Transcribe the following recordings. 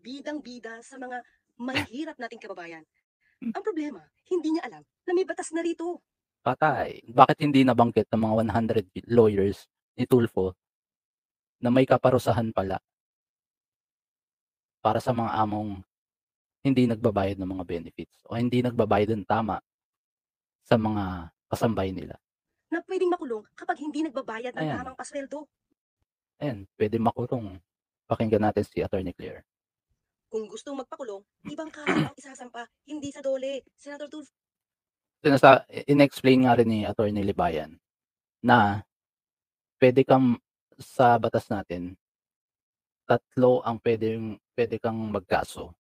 bidang-bida sa mga mahihirap nating kababayan. Ang problema, hindi niya alam na may batas na rito. Patay. Bakit hindi nabanggit ng mga 100 lawyers ni Tulfo na may kaparusahan pala para sa mga among hindi nagbabayad ng mga benefits o hindi nagbabayad ng tama sa mga kasambay nila. Na pwedeng makulong kapag hindi nagbabayad ng Ayan, tamang pasweldo. ayan, puwedeng makulong. Pakinggan natin si Attorney Claire. Kung gustong magpakulong, ibang kaso ang isasampa, hindi sa dole. Senator Tulfo. In-explain nga rin ni Attorney Libayan na puwede kang sa batas natin, 3 ang puwede kang magkaso.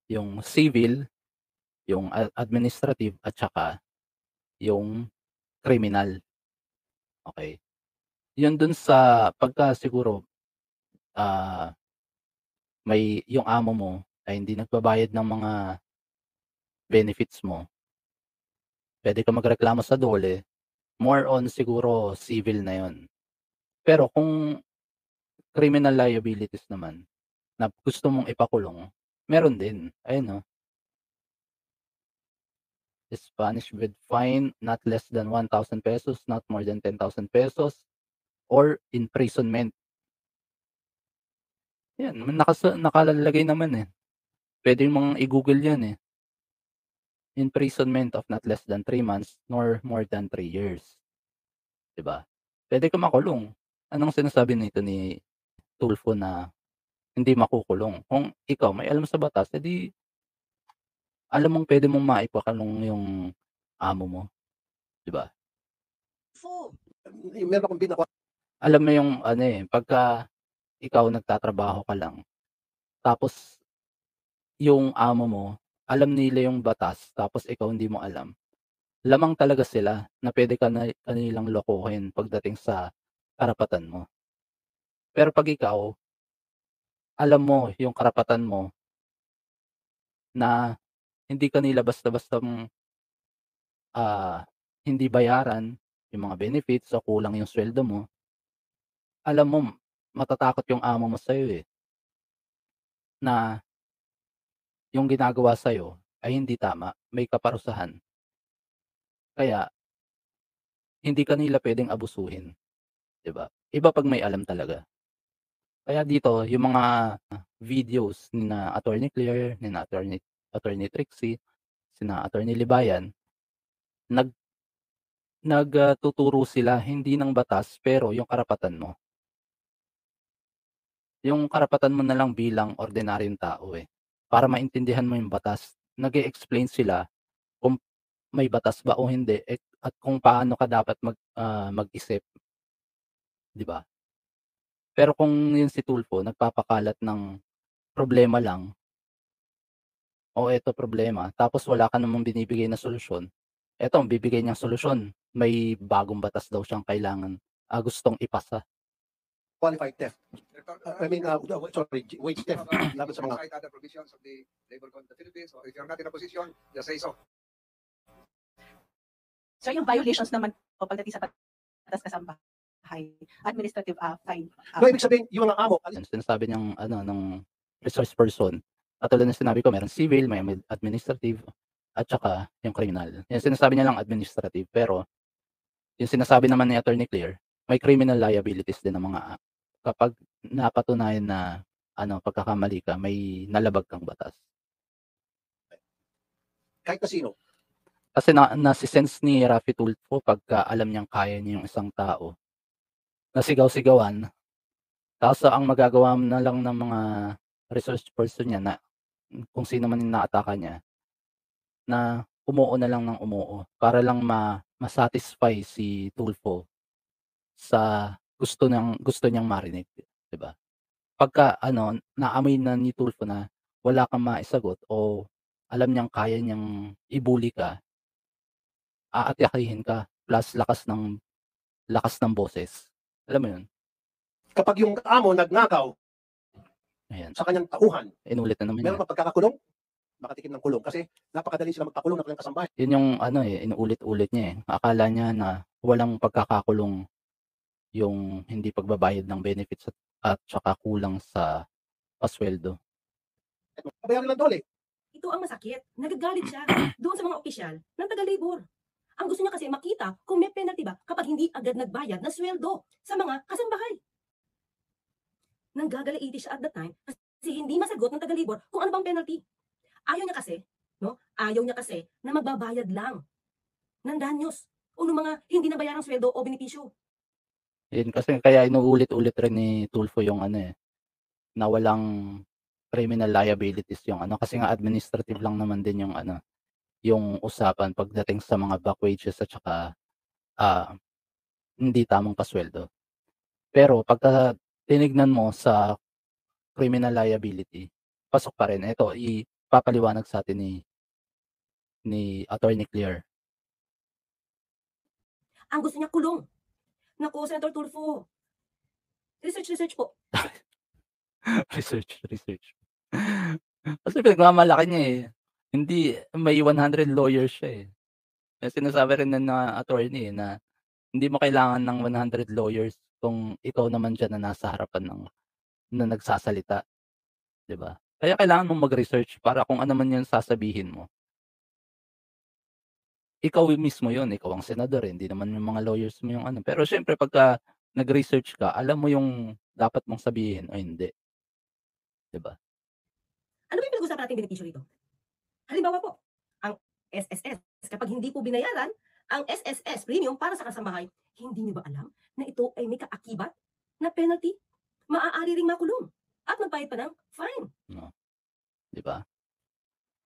Yung civil, yung administrative at saka yung kriminal, okey. Yun dun sa pagka siguro, ah, may yung amo mo ay hindi nagbabayad ng mga benefits mo, puwede kang magreklamo sa DOLE, more on siguro civil na yun. Pero kung criminal liabilities naman na gusto mong ipakulong, meron din, ayun oh, is punished with fine not less than 1,000 pesos, not more than 10,000 pesos, or imprisonment. Yan, nakalagay naman, eh. Puwede mong i-Google yan, eh. Imprisonment of not less than 3 months nor more than 3 years, 'di ba? Puwede kang makulong. Anong sinasabi nito ni Tulfo na hindi makukulong? Kung ikaw may alam sa batas, eh, di alam mong puwede mong maipakulong yung amo mo, 'di ba? Meron akong binako. Alam mo yung ano, eh, pagka ikaw nagtatrabaho ka lang, tapos yung amo mo, alam nila yung batas tapos ikaw hindi mo alam, lamang talaga sila na puwede ka na kanilang lokohin pagdating sa karapatan mo. Pero 'pag ikaw, alam mo yung karapatan mo na hindi ka nila basta-bastang, hindi bayaran yung mga benefits o kulang yung sweldo mo, alam mo matatakot yung amo mo sa'yo, eh, na yung ginagawa sa'yo ay hindi tama, may kaparusahan. Kaya hindi ka nila puwedeng abusuhin, 'di ba? Iba 'pag may alam talaga. Kaya dito yung mga videos nina Attorney Claire, nina Attorney Trixie, sina Attorney Libayan, nag tuturo sila hindi ng batas pero yung karapatan mo. Yung karapatan mo na lang bilang ordinaryong tao, eh, para maintindihan mo yung batas. Nag-e-explain sila kung may batas ba o hindi, eh, at kung paano ka dapat mag-isip, 'di ba? Pero kung yung si Tulfo nagpapakalat ng problema lang, "O eto problema," tapos wala ka namang binibigay na solusyon, eto ang bibigay niyang solusyon, may bagong batas daw siyang kailangan, gustong ipasa. Qualified theft. I mean, sorry, wage theft. Laban sa mga Cite other provisions of the Labor Code of the Philippines, or if you're not in a position, just say so. So yung violations naman po pagdating sa batas kasambahay, administrative fine. no, ibig sabihin, yung mga amo, Yung sinasabi niyang ano, nung resource person, katulad ng sinabi ko meron civil, may administrative, at saka yung kriminal. Yung sinasabi niya lang administrative, pero yung sinasabi naman ni Attorney Claire, may criminal liabilities din ang mga kapag napatunayan na ano, pagkakamali ka, may nalabag kang batas. kahit na sino, Kasi nasi-sense ni Raffy Tulfo pagka alam niyang kaya niya yung isang tao, nasigaw-sigawan, tapos ang magagawa na lang ng mga resource person niya na kung sino man yung naatake niya, na umuo na lang ng umuo para lang ma-satisfy si Tulfo sa gusto niyang marinig, 'di ba? Pagka ano, naamoy na ni Tulfo na wala kang maisagot o alam niyang kaya niyang i-bully ka, aatyakihin ka plus lakas ng boses. Alam mo 'yun? kapag yung amo nagnakaw Ayan, sa kanyang tauhan, inulit na naman meron niya. pa pagkakakulong, makatikim ng kulong. Kasi napakadali sila magpakulong ng kanyang kasambahay. 'Yun yung ano, eh, inuulit-ulit niya, eh. Akala niya na walang pagkakakulong yung hindi pagbabayad ng benefits at saka kulang sa pasweldo. Bayaran ng dole. Ito ang masakit. Nagagalit siya doon sa mga opisyal ng taga-labor. Ang gusto niya kasi makita kung may penalty ba kapag hindi agad nagbayad ng sweldo sa mga kasambahay. Nanggagalaiti siya at that time kasi hindi masagot ng taga-labor kung ano bang penalty. Ayaw niya kasi, Ayaw niya kasi na magbabayad lang ng danyos o ng mga hindi nabayarang sweldo o benepisyo. Yun kasi kaya inuulit-ulit rin ni Tulfo yung na walang criminal liabilities yung kasi nga administrative lang naman din yung usapan pagdating sa mga back wages at saka hindi tamang pasweldo. Pero pagka tinignan mo sa criminal liability, pasok pa rin. Ito, ipapaliwanag sa atin ni Attorney Claire. Ang gusto niya kulong. Naku, Senator Tulfo. Research po. Research. Kasi pinagmamalaki niya eh. Hindi, may 100 lawyers siya eh. Sinasabi rin na attorney na hindi mo kailangan ng 100 lawyers kung ikaw naman dyan na nasa harapan na nagsasalita. Diba? Kaya kailangan mong mag-research para kung ano man yung sasabihin mo. Ikaw mismo yun, ikaw ang senador, hindi naman yung mga lawyers mo yung Pero syempre pagka nag-research ka, alam mo yung dapat mong sabihin o hindi. Diba? Ano ba yung pinag-usapan natin benepisyo rito? Halimbawa po, ang SSS. Kapag hindi po binayaran, ang SSS premium para sa kasambahay, hindi niyo ba alam na ito ay may kaakibat na penalty? Maaari ring makulong at magbayad pa ng fine. No. Diba?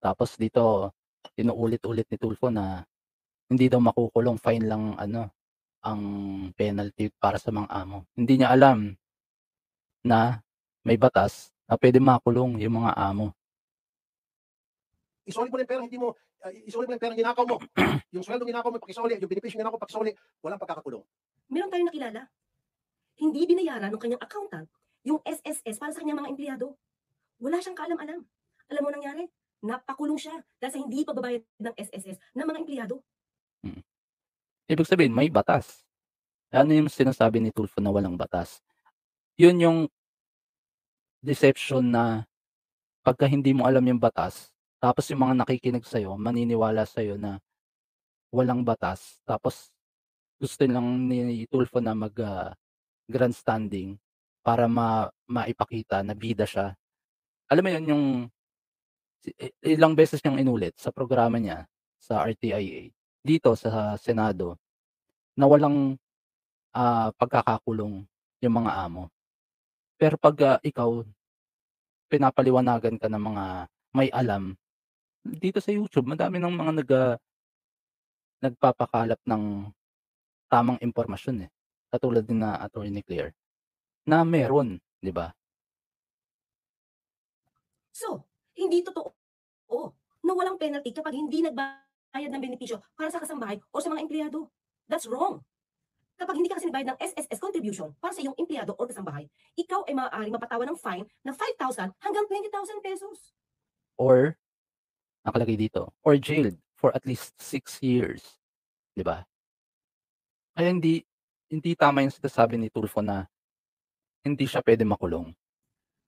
Tapos dito, inuulit-ulit ni Tulfo na hindi daw makukulong, fine lang ang penalty para sa mga amo. Hindi niya alam na may batas na pwede makulong yung mga amo. Isoli mo na yung pera, hindi mo, isoli mo na yung pera ginakaw mo. Yung sweldo ginakaw mo, pakisoli. Yung benepisyo ginakaw, pakisoli. Walang pagkakakulong. Meron tayong nakilala. Hindi binayaran ng kanyang accountant yung SSS para sa kanyang mga empleyado. Wala siyang kaalam-alam. Alam mo nangyari? Napakulong siya dahil sa hindi pagbabayad ng SSS ng mga empleyado. Ibig sabihin, may batas. Ano yung sinasabi ni Tulfo na walang batas? Yun yung deception na pagka hindi mo alam yung batas, tapos yung mga nakikinig sa'yo, maniniwala sa'yo na walang batas, tapos gusto lang ni Tulfo na grandstanding para maipakita na bida siya. Alam mo yun, yung ilang beses niyang inulit sa programa niya sa RTIA, dito sa Senado, na walang pagkakakulong yung mga amo. Pero pag ikaw, pinapaliwanagan ka ng mga may alam, dito sa YouTube, madami ng mga nagpapakalap ng tamang impormasyon eh. Katulad din na Attorney Claire, na meron, di ba? So, hindi totoo na walang penalty kapag hindi nagbayad ng benepisyo para sa kasambahay o sa mga empleyado. That's wrong. Kapag hindi ka kasi nagbayad ng SSS contribution para sa iyong empleyado o kasambahay, ikaw ay maaaring mapatawan ng fine na 5,000 hanggang 20,000 pesos. Or, nakalagay dito, or jailed for at least 6 years. Di ba? Kaya hindi tama yung sinasabi ni Tulfo na hindi siya pwede makulong.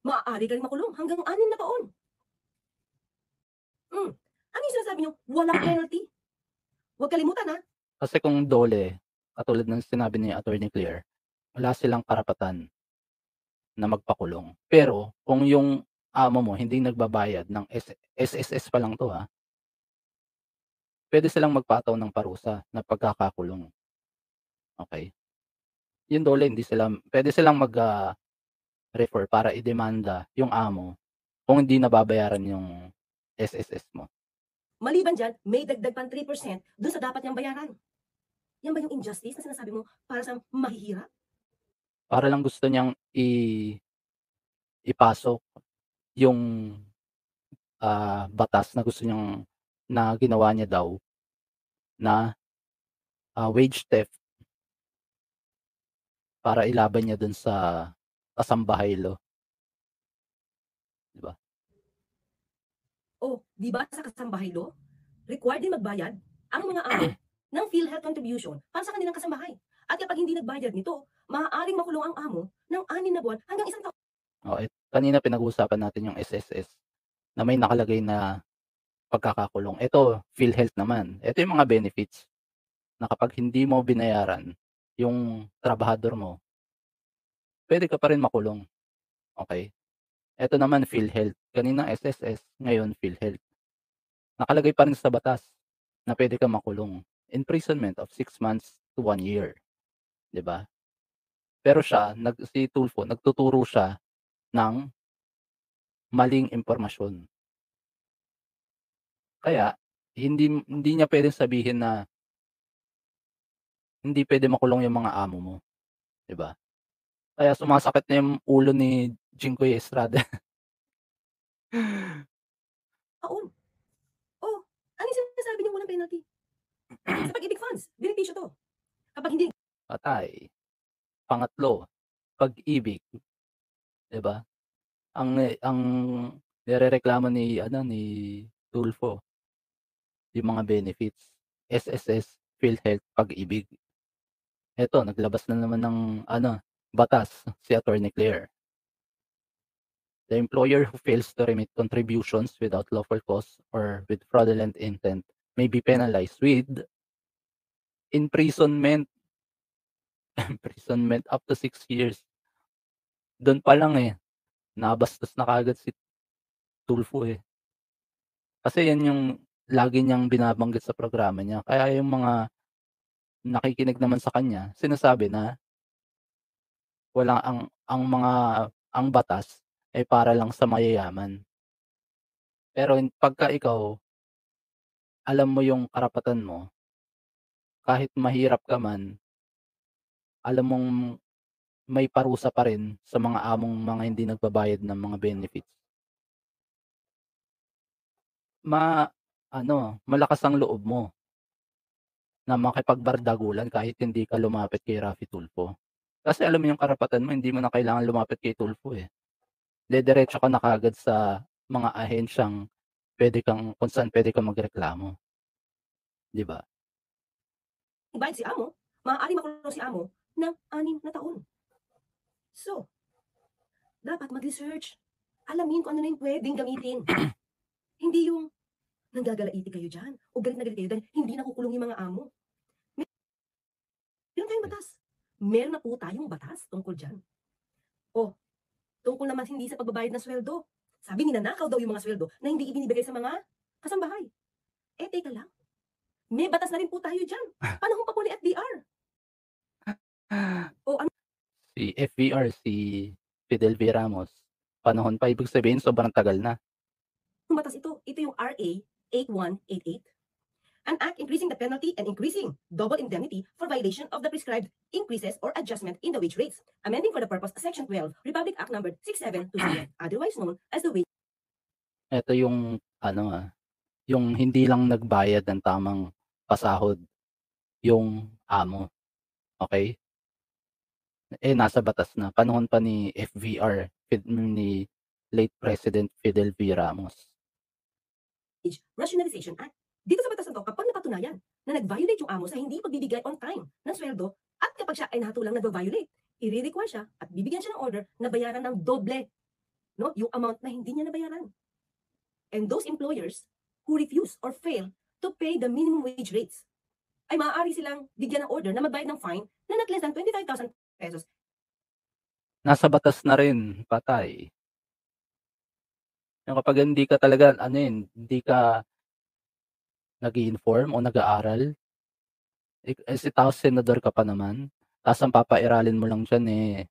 Maaari ka rin makulong hanggang 6 na taon. Ano yung sinasabi niyo? Walang penalty. Huwag kalimutan ha. Kasi kung dole, katulad ng sinabi ni Attorney Claire, wala silang karapatan na magpakulong. Pero kung yung amo mo hindi nagbabayad ng SSS pa lang to pwede silang magpataw ng parusa na pagkakakulong. Okay? Yung dole, pwede silang refer para idemanda yung amo kung hindi nababayaran yung SSS mo. Maliban dyan, may dagdag pang 3% doon sa dapat niyang bayaran. Yan ba yung injustice na sinasabi mo para sa mahihirap? Para lang gusto niyang ipasok yung batas na gusto niyang na ginawa niya daw na wage theft para ilaban niya dun sa kasambahay law. Diba? O, di ba sa kasambahay law, required din magbayad ang mga amo ng PhilHealth contribution para sa kanilang kasambahay. At kapag hindi nagbayad nito, maaaring makulong ang amo ng 6 na buwan hanggang 1 taon. Kanina pinag-uusapan natin yung SSS na may nakalagay na pagkakakulong. Ito, PhilHealth naman. Ito yung mga benefits na kapag hindi mo binayaran yung trabahador mo, pwede ka pa rin makulong. Okay? Ito naman, PhilHealth. Kanina SSS, ngayon PhilHealth. Nakalagay pa rin sa batas na pwede ka makulong. Imprisonment of 6 months to 1 year. 'Di ba? Pero siya, si Tulfo, nagtuturo siya ng maling impormasyon. Kaya, hindi niya pwedeng sabihin na hindi pwede makulong yung mga amo mo. 'Di ba? Kaya sumasakit na yung ulo ni Jinggoy Estrada. Taon. Oh, ano yung sinasabi niyo walang penalty? Sa pag-ibig funds, benepisyo to. Kapag hindi Patay. Pangatlo, pag-ibig. 'Di ba? Ang nirereklamo ni Tulfo, yung mga benefits. SSS, PhilHealth, pag-ibig. Eto, naglabas na naman ng batas si Attorney Claire. The employer who fails to remit contributions without lawful cause or with fraudulent intent may be penalized with imprisonment. Imprisonment up to 6 years. Doon pa lang nabastos na kaagad si Tulfo Kasi yan yung lagi niyang binabanggit sa programa niya. Kaya yung mga nakikinig naman sa kanya, sinasabi na ang batas ay para lang sa mayayaman. Pero pagka ikaw, alam mo yung karapatan mo, kahit mahirap ka man, alam mong may parusa pa rin sa mga among mga hindi nagbabayad ng mga benefits. Malakas ang loob mo na makipagbardagulan kahit hindi ka lumapit kay Raffy Tulfo. Kasi alam mo yung karapatan mo, hindi mo na kailangan lumapit kay Tulfo Diretso ka na kaagad sa mga ahensyang kung saan pwede kang magreklamo. 'Di ba? bayad si amo, maaaring makulong si amo ng 6 na taon. So, dapat mag-research. Alamin kung ano na yung pwedeng gamitin. Hindi yung nanggagalaiti kayo dyan o galit na galit kayo dahil hindi nakukulong yung mga amo. Meron tayong batas. Meron na po tayong batas tungkol dyan. O, tungkol naman hindi sa pagbabayad ng sweldo. Sabi ninanakaw daw yung mga sweldo na hindi ibinibigay sa mga kasambahay. Teka lang. May batas na rin po tayo dyan. Panahon pa po ni FDR. O, ano Si FVR, si Fidel V. Ramos, panahon pa, ibig sabihin sobrang tagal na. yung batas ito? Ito yung RA 8188. An act increasing the penalty and increasing double indemnity for violation of the prescribed increases or adjustment in the wage rates. Amending for the purpose Section 12, Republic Act number 6720, otherwise known as the wage. Ito yung yung hindi lang nagbayad ng tamang pasahod yung amo. Okay? Nasa batas na. Panahon pa ni FVR, ni late President Fidel V. Ramos. Rationalization Act. Dito sa batas na to, kapag napatunayan na nag-violate yung amo sa hindi pagbibigay on time ng sweldo at kapag siya ay natulang nag-violate, i-require siya at bibigyan siya ng order na bayaran ng doble yung amount na hindi niya nabayaran. And those employers who refuse or fail to pay the minimum wage rates ay maaari silang bigyan ng order na magbayad ng fine na not less than 25,000 pesos. Nasa batas na rin, patay. Yung kapag hindi ka talaga, hindi ka nag-i-inform o nag-aaral, si tao senador ka pa naman, tapos ang papairalin mo lang dyan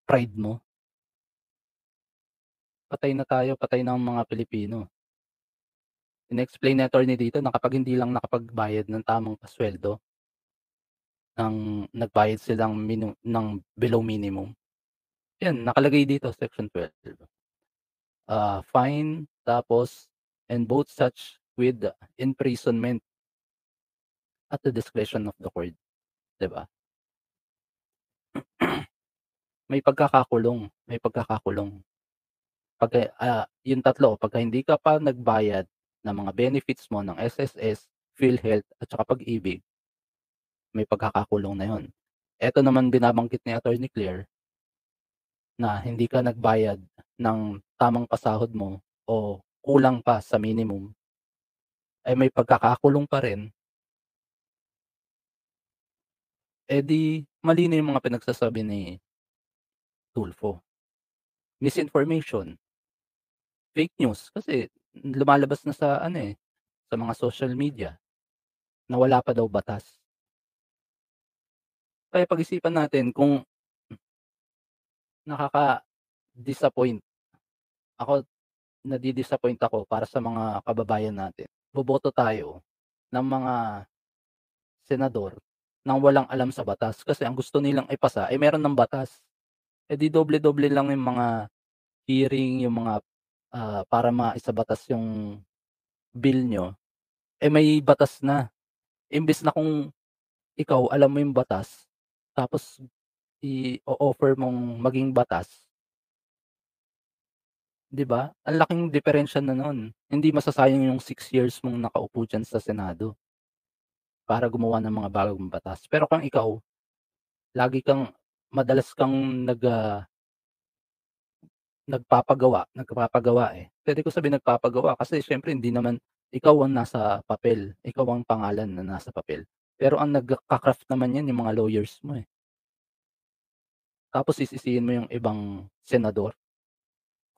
pride mo. Patay na tayo, patay na ang mga Pilipino. In-explain ni attorney dito na kapag hindi lang nakapagbayad ng tamang pasweldo, nagbayad silang ng below minimum. Yan, nakalagay dito, Section 12. Fine, tapos, and both such with imprisonment at the discretion of the court. Diba? May pagkakakulong. Yung tatlo, pagka hindi ka pa nagbayad ng mga benefits mo ng SSS, PhilHealth, at saka pag-ibig, may pagkakakulong na yon. Eto naman binabanggit ni Attorney Claire na hindi ka nagbayad ng tamang pasahod mo o kulang pa sa minimum, ay may pagkakakulong pa rin, di mali na yung mga pinagsasabi ni Tulfo. Misinformation, fake news, kasi lumalabas na sa ano, sa mga social media na wala pa daw batas. Kaya pag-isipan natin kung nakaka-disappoint ako, nadi-disappoint ako para sa mga kababayan natin. Boboto tayo ng mga senador nang walang alam sa batas kasi ang gusto nilang ipasa ay meron ng batas. Di doble-doble lang yung mga hearing, yung mga, para maisabatas yung bill niyo, may batas na. Imbes na kung ikaw alam mo yung batas, tapos i-o-offer mong maging batas, 'di ba? Ang laking diferensya na nun. Hindi masasayang yung 6 years mong nakaupo diyan sa Senado para gumawa ng mga bagong batas. Pero kung ikaw, madalas kang nagpapagawa, Puwede ko sabihin nagpapagawa kasi siyempre hindi naman ikaw ang nasa papel, ikaw ang pangalan na nasa papel. Pero ang nagka-craft naman yan yung mga lawyers mo, Tapos sisisihin mo yung ibang senador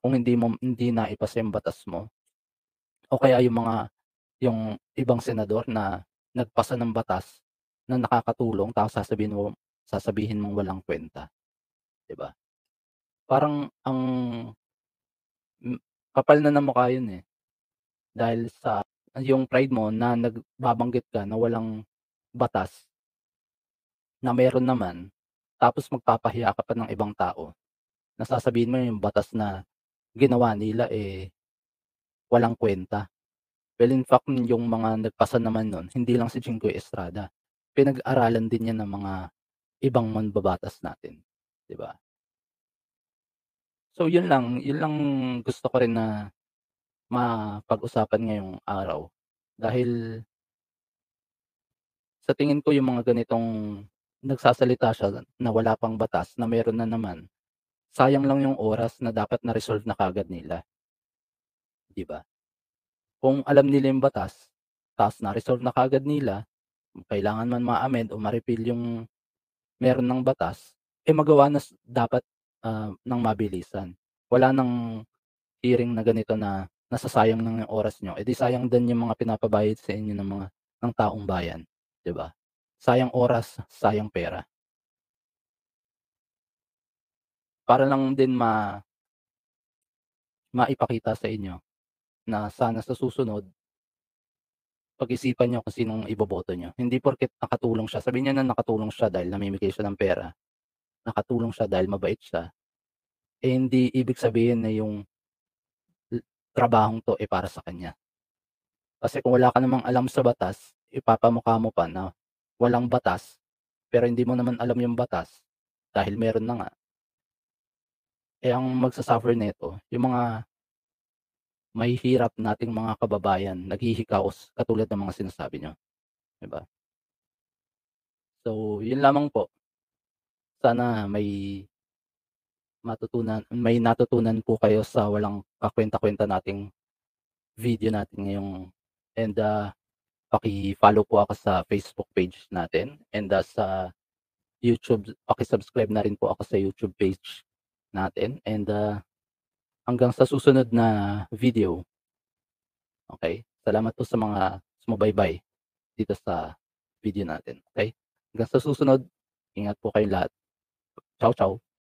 kung hindi naipasa yung batas mo o kaya yung ibang senador na nagpasa ng batas na nakakatulong tapos sasabihin mong walang kuwenta, 'di ba? Parang kapal na ng mukha yun, dahil sa yung pride mo na nagbabanggit ka na walang batas, na meron naman, tapos magpapahiya ka pa ng ibang tao, na sasabihin mo yung batas na ginawa nila, walang kuwenta. Well, in fact, yung mga nagpasa naman nun, hindi lang si Jinggoy Estrada, pinag-aralan din yan ng mga ibang mambabatas natin, 'di ba? So yun lang gusto ko rin na mapag-usapan ngayong araw. Dahil sa tingin ko yung mga ganitong nagsasalita siya na wala pang batas, na meron na naman, sayang lang yung oras na dapat na-resolve na kaagad nila, 'di ba? Kung alam nila yung batas, ta's na-resolve na kaagad nila, kung kailangan man ma-amend o ma-repeal yung meron ng batas, magawa na dapat, ng mabilisan. Wala ng hearing na ganito na nasasayang lang yung oras niyo, di sayang din yung mga pinapabayad sa inyo ng taong bayan, 'di ba? Sayang oras, sayang pera. Para lang din maipakita sa inyo na sana sa susunod, pag-isipan niyo kung sinong iboboto niyo. Hindi porket nakatulong siya, sabihin niyo na nakatulong siya dahil namimigay siya ng pera, nakatulong siya dahil mabait siya, hindi ibig sabihin na yung trabahong 'to, para sa kanya. Kasi kung wala ka namang alam sa batas, ipapamukha mo pa na walang batas, pero hindi mo naman alam yung batas, dahil meron na nga. Ang magsa-suffer nito, yung mga mahihirap nating mga kababayan, naghihikaos katulad ng mga sinasabi niyo, 'di ba? So, yun lamang po. Sana may natutunan po kayo sa walang kakuwenta-kuwenta nating video natin ngayong, and, paki-follow po ako sa Facebook page natin, and, sa YouTube, paki-subscribe na rin po ako sa YouTube page natin, and, hanggang sa susunod na video. Okay? Salamat po sa mga sumubaybay dito sa video natin, okay? Hanggang sa susunod, ingat po kayong lahat. Ciao, ciao.